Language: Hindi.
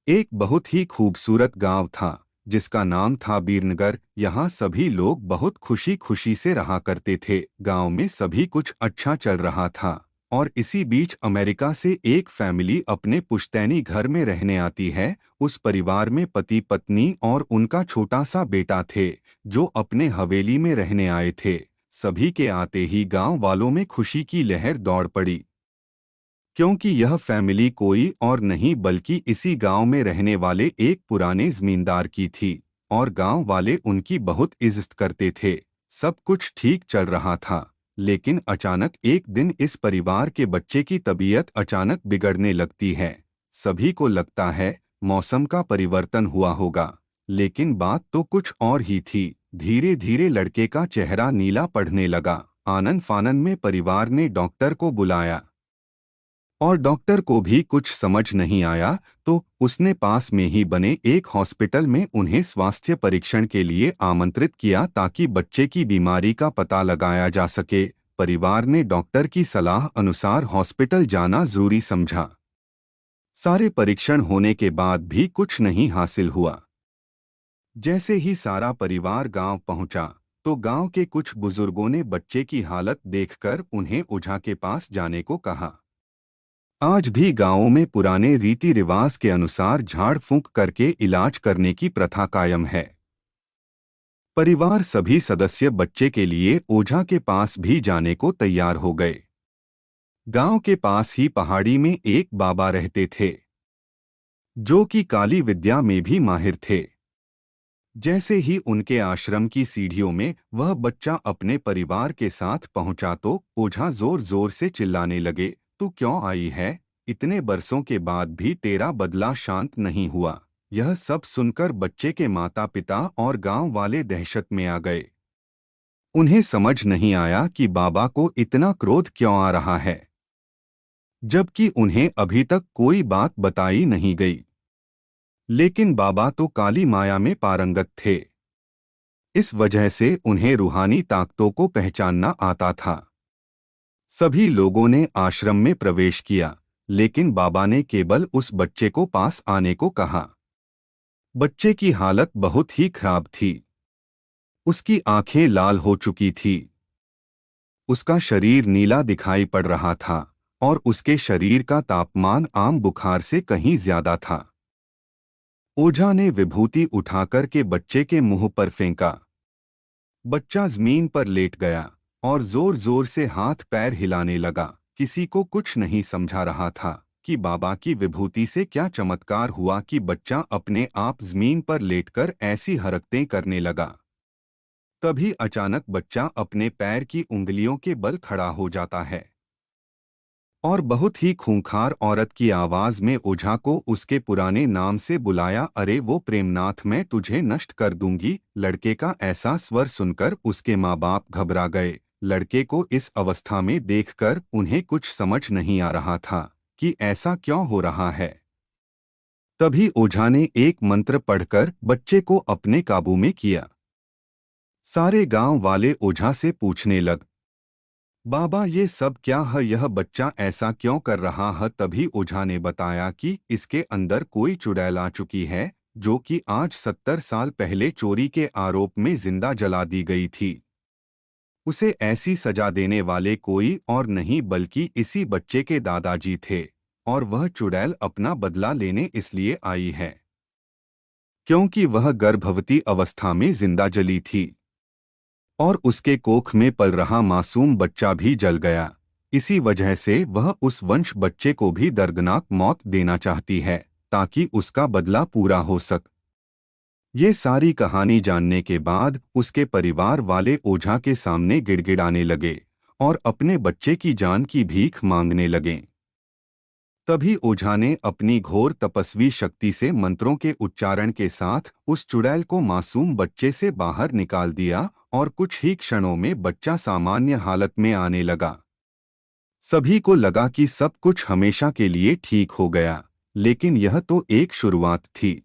एक बहुत ही खूबसूरत गांव था जिसका नाम था बीरनगर। यहाँ सभी लोग बहुत खुशी खुशी से रहा करते थे। गांव में सभी कुछ अच्छा चल रहा था और इसी बीच अमेरिका से एक फैमिली अपने पुश्तैनी घर में रहने आती है। उस परिवार में पति पत्नी और उनका छोटा सा बेटा थे जो अपने हवेली में रहने आए थे। सभी के आते ही गांव वालों में खुशी की लहर दौड़ पड़ी, क्योंकि यह फैमिली कोई और नहीं बल्कि इसी गांव में रहने वाले एक पुराने जमींदार की थी और गांव वाले उनकी बहुत इज्जत करते थे। सब कुछ ठीक चल रहा था, लेकिन अचानक एक दिन इस परिवार के बच्चे की तबीयत अचानक बिगड़ने लगती है। सभी को लगता है मौसम का परिवर्तन हुआ होगा, लेकिन बात तो कुछ और ही थी। धीरे धीरे लड़के का चेहरा नीला पड़ने लगा। आनन फानन में परिवार ने डॉक्टर को बुलाया और डॉक्टर को भी कुछ समझ नहीं आया, तो उसने पास में ही बने एक हॉस्पिटल में उन्हें स्वास्थ्य परीक्षण के लिए आमंत्रित किया ताकि बच्चे की बीमारी का पता लगाया जा सके। परिवार ने डॉक्टर की सलाह अनुसार हॉस्पिटल जाना जरूरी समझा। सारे परीक्षण होने के बाद भी कुछ नहीं हासिल हुआ। जैसे ही सारा परिवार गांव पहुंचा, तो गांव के कुछ बुजुर्गों ने बच्चे की हालत देखकर उन्हें ओझा के पास जाने को कहा। आज भी गांवों में पुराने रीति रिवाज के अनुसार झाड़ फूंक करके इलाज करने की प्रथा कायम है। परिवार सभी सदस्य बच्चे के लिए ओझा के पास भी जाने को तैयार हो गए। गांव के पास ही पहाड़ी में एक बाबा रहते थे जो कि काली विद्या में भी माहिर थे। जैसे ही उनके आश्रम की सीढ़ियों में वह बच्चा अपने परिवार के साथ पहुंचा तो ओझा जोर जोर से चिल्लाने लगे, तू क्यों आई है? इतने बरसों के बाद भी तेरा बदला शांत नहीं हुआ। यह सब सुनकर बच्चे के माता पिता और गांव वाले दहशत में आ गए। उन्हें समझ नहीं आया कि बाबा को इतना क्रोध क्यों आ रहा है, जबकि उन्हें अभी तक कोई बात बताई नहीं गई। लेकिन बाबा तो काली माया में पारंगत थे। इस वजह से उन्हें रूहानी ताकतों को पहचानना आता था। सभी लोगों ने आश्रम में प्रवेश किया, लेकिन बाबा ने केवल उस बच्चे को पास आने को कहा। बच्चे की हालत बहुत ही खराब थी। उसकी आंखें लाल हो चुकी थी, उसका शरीर नीला दिखाई पड़ रहा था और उसके शरीर का तापमान आम बुखार से कहीं ज्यादा था। ओझा ने विभूति उठाकर के बच्चे के मुंह पर फेंका। बच्चा जमीन पर लेट गया और जोर जोर से हाथ पैर हिलाने लगा। किसी को कुछ नहीं समझा रहा था कि बाबा की विभूति से क्या चमत्कार हुआ कि बच्चा अपने आप जमीन पर लेटकर ऐसी हरकतें करने लगा। तभी अचानक बच्चा अपने पैर की उंगलियों के बल खड़ा हो जाता है और बहुत ही खूंखार औरत की आवाज में ओझा को उसके पुराने नाम से बुलाया। अरे वो प्रेमनाथ, मैं तुझे नष्ट कर दूंगी। लड़के का ऐसा स्वर सुनकर उसके माँ बाप घबरा गए। लड़के को इस अवस्था में देखकर उन्हें कुछ समझ नहीं आ रहा था कि ऐसा क्यों हो रहा है। तभी ओझा ने एक मंत्र पढ़कर बच्चे को अपने काबू में किया। सारे गांव वाले ओझा से पूछने लग, बाबा ये सब क्या है? यह बच्चा ऐसा क्यों कर रहा है? तभी ओझा ने बताया कि इसके अंदर कोई चुड़ैल आ चुकी है जो कि आज 70 साल पहले चोरी के आरोप में जिंदा जला दी गई थी। उसे ऐसी सजा देने वाले कोई और नहीं बल्कि इसी बच्चे के दादाजी थे और वह चुड़ैल अपना बदला लेने इसलिए आई है क्योंकि वह गर्भवती अवस्था में जिंदा जली थी और उसके कोख में पल रहा मासूम बच्चा भी जल गया। इसी वजह से वह उस वंश बच्चे को भी दर्दनाक मौत देना चाहती है ताकि उसका बदला पूरा हो सके। ये सारी कहानी जानने के बाद उसके परिवार वाले ओझा के सामने गिड़गिड़ाने लगे और अपने बच्चे की जान की भीख मांगने लगे। तभी ओझा ने अपनी घोर तपस्वी शक्ति से मंत्रों के उच्चारण के साथ उस चुड़ैल को मासूम बच्चे से बाहर निकाल दिया और कुछ ही क्षणों में बच्चा सामान्य हालत में आने लगा। सभी को लगा कि सब कुछ हमेशा के लिए ठीक हो गया, लेकिन यह तो एक शुरुआत थी।